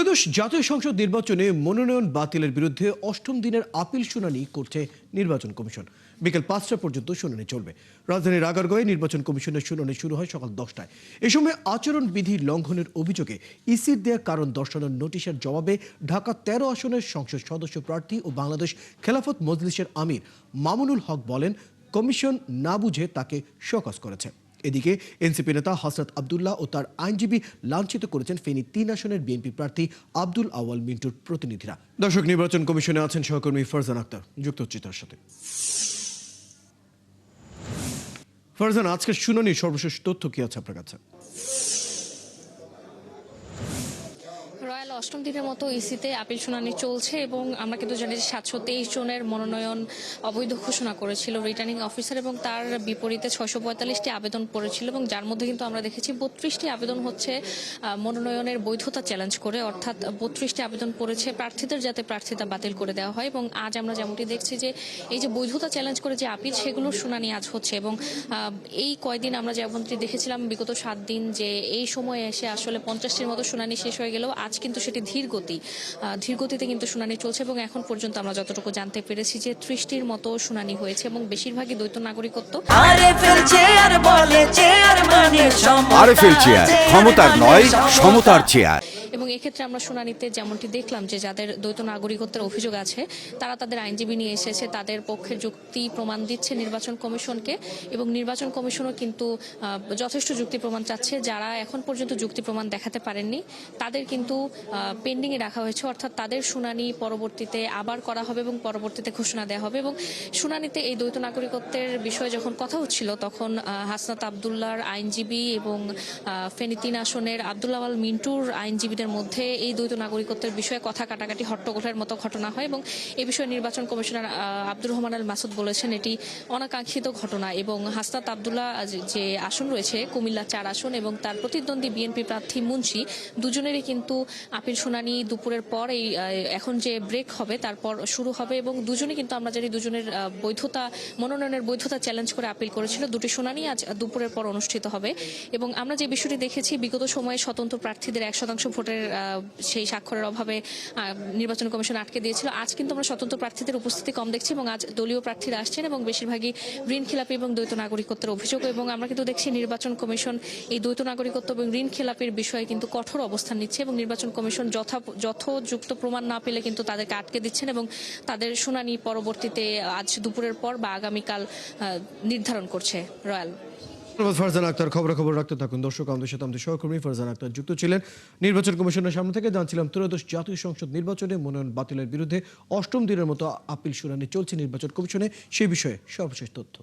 ত্রয়োদশ জাতীয় সংসদ নির্বাচনে মনোনয়ন বাতিলের বিরুদ্ধে অষ্টম দিনের আপিল শুনানি করছে নির্বাচন কমিশন। বিকেল ৫টা পর্যন্ত শুনানি চলবে। রাজধানীর আগারগাঁওয়ে নির্বাচন কমিশনের শুনানি শুরু হয় সকাল ১০টায়। এ সময় আচরণবিধি লঙ্ঘনের অভিযোগে ইসির দেয়া কারণ দর্শানোর নোটিশের জবাবে ঢাকা ১৩ আসনের সংসদ সদস্য প্রার্থী ও বাংলাদেশ খেলাফত মজলিসের আমির মামুনুল হক বলেন, কমিশন না বুঝে তাকে শোকজ করেছে। এদিকে এনসিপি নেতা হযরত আব্দুল্লাহ ও তার আইনজীবী লাঞ্ছিত করেছেন ফেনী ৩ আসনের বিএনপি প্রার্থী আব্দুল আওয়াল মিন্টুর প্রতিনিধিরা। দর্শক, নির্বাচন কমিশনে আছেন সহকর্মী ফারজান আক্তার, যুক্ত হচ্ছে তার সাথে। ফারজান, আজকের শুনানির সর্বশেষ তথ্য কি আছে আপনার কাছে? রয়্যাল অষ্টম দিনের মতো ইসিতে আপিল শুনানি চলছে এবং আমরা কিন্তু জানি যে ৭২৩ জনের মনোনয়ন অবৈধ ঘোষণা করেছিল রিটার্নিং অফিসার এবং তার বিপরীতে ৬৪৫টি আবেদন পড়েছিল এবং যার মধ্যে কিন্তু আমরা দেখেছি ৩২টি আবেদন হচ্ছে মনোনয়নের বৈধতা চ্যালেঞ্জ করে, অর্থাৎ ৩২টি আবেদন পড়েছে প্রার্থীদের যাতে প্রার্থিতা বাতিল করে দেওয়া হয়। এবং আজ আমরা যেমনটি দেখছি যে এই যে বৈধতা চ্যালেঞ্জ করে যে আপিল, সেগুলোর শুনানি আজ হচ্ছে। এবং এই কয়দিন আমরা যেমনটি দেখেছিলাম বিগত ৭ দিন যে এই সময়ে এসে আসলে ৫০টির মতো শুনানি শেষ হয়ে গেলেও আজ কিন্তু সেটি ধীরগতিতে কিন্তু শুনানি চলছে এবং এখন পর্যন্ত আমরা যতটুকু জানতে পেরেছি যে ৩০টির মতো শুনানি হয়েছে এবং বেশিরভাগই দ্বৈত নাগরিকত্ব। ক্ষমতার নয়, সমতার চেয়ার। এবং এক্ষেত্রে আমরা শুনানিতে যেমনটি দেখলাম যে যাদের দ্বৈত নাগরিকত্বের অভিযোগ আছে তারা তাদের আইনজীবী নিয়ে এসেছে, তাদের পক্ষে যুক্তি প্রমাণ দিচ্ছে নির্বাচন কমিশনকে এবং নির্বাচন কমিশনও কিন্তু যথেষ্ট যুক্তি প্রমাণ চাচ্ছে। যারা এখন পর্যন্ত যুক্তি প্রমাণ দেখাতে পারেননি তাদের কিন্তু পেন্ডিংয়ে রাখা হয়েছে, অর্থাৎ তাদের শুনানি পরবর্তীতে আবার করা হবে এবং পরবর্তীতে ঘোষণা দেওয়া হবে। এবং শুনানিতে এই দ্বৈত নাগরিকত্বের বিষয়ে যখন কথা হচ্ছিল তখন হাসনাত আব্দুল্লাহর আইনজীবী এবং ফেনী ৩ আসনের আব্দুল আওয়াল মিন্টুর আইনজীবীদের মধ্যে এই দ্বৈত নাগরিকত্বের বিষয়ে কথা কাটাকাটি হট্টগোলের মতো ঘটনা হয় এবং এই বিষয়ে নির্বাচন কমিশনার আব্দুর রহমান আল মাসুদ বলেছেন এটি অনাকাঙ্ক্ষিত ঘটনা। এবং হাসনাত আব্দুল্লাহ যে আসন রয়েছে কুমিল্লা ৪ আসন এবং তার প্রতিদ্বন্দ্বী বিএনপি প্রার্থী মুন্সি, দুজনেরই কিন্তু আপিল শুনানি দুপুরের পর এই এখন যে ব্রেক হবে তারপর শুরু হবে এবং দুজনেই কিন্তু আমরা জানি দুজনের মনোনয়নের বৈধতা চ্যালেঞ্জ করে আপিল করেছিল। দুটি শুনানি আজ দুপুরের পর অনুষ্ঠিত হবে এবং আমরা যে বিষয়টি দেখেছি বিগত সময়ে স্বতন্ত্র প্রার্থীদের ১% ভোটের সেই স্বাক্ষরের অভাবে নির্বাচন কমিশন আটকে দিয়েছিল। আজ কিন্তু আমরা স্বতন্ত্র প্রার্থীদের উপস্থিতি কম দেখছি এবং আজ দলীয় প্রার্থীরা আসছেন এবং বেশিরভাগই ঋণ খেলাপি এবং দ্বৈত নাগরিকত্বের অভিযোগ। এবং আমরা কিন্তু দেখছি নির্বাচন কমিশন এই দ্বৈত নাগরিকত্ব এবং ঋণ খেলাপির বিষয়ে কিন্তু কঠোর অবস্থান নিচ্ছে এবং নির্বাচন কমিশন যথোযুক্ত প্রমাণ না পেলে কিন্তু তাদেরকে আটকে দিচ্ছেন এবং তাদের শুনানি পরবর্তীতে আজ দুপুরের পর বা আগামীকাল নির্ধারণ করছে রয়্যাল। ফারজান আক্তার, খবর রাখতে থাকুন। দর্শক, আমাদের সাথে আমাদের সহকর্মী ফারজান আক্তার যুক্ত ছিলেন। নির্বাচন কমিশনের সামনে থেকে জানছিলাম ত্রয়োদশ জাতীয় সংসদ নির্বাচনে মনোনয়ন বাতিলের বিরুদ্ধে অষ্টম দিনের মতো আপিল শুনানি চলছে নির্বাচন কমিশনে, সেই বিষয়ে সর্বশেষ তথ্য।